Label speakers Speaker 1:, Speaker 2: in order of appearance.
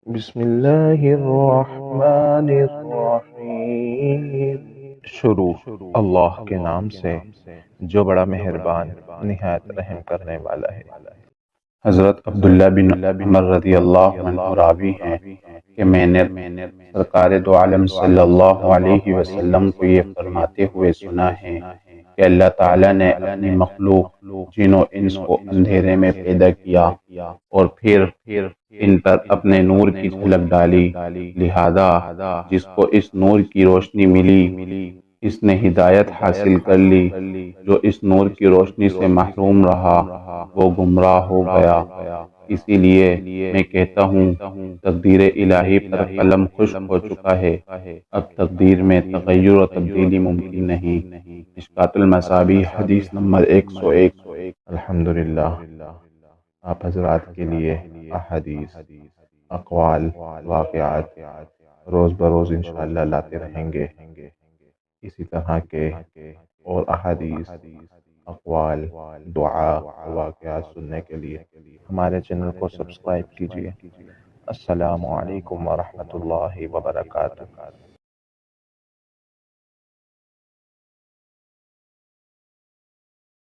Speaker 1: بسم اللہ الرحمن الرحیم۔ شروع اللہ کے نام سے جو بڑا مہربان نہایت رحم کرنے والا ہے۔ حضرت عبداللہ بن عمر رضی اللہ عنہ راوی ہیں کہ میں نے سرکار دو عالم صلی اللہ علیہ وسلم کو یہ فرماتے ہوئے سنا ہے کہ اللہ تعالیٰ نے اپنی مخلوق جن و انس کو اندھیرے میں پیدا کیا اور پھر ان پر اپنے نور کی جھلک ڈالی، لہذا جس کو اس نور کی روشنی ملی اس نے ہدایت حاصل کر لی، جو اس نور کی روشنی سے محروم رہا وہ گمراہ ہو گیا۔ اسی لیے میں کہتا ہوں تقدیر الہی پر قلم خشک ہو چکا ہے، اب تقدیر میں تغیر و تبدیلی ممکن نہیں۔ مشکوٰۃ المصابیح حدیث نمبر 101۔ الحمدللہ آپ حضرات کے لیے احادیث، اقوال، واقعات روز بروز انشاءاللہ لاتے رہیں گے۔ اسی طرح کے اور احادیث، اقوال، دعا، واقعات سننے کے لیے ہمارے چینل کو سبسکرائب کیجیے۔ السلام علیکم ورحمۃ اللہ وبرکاتہ۔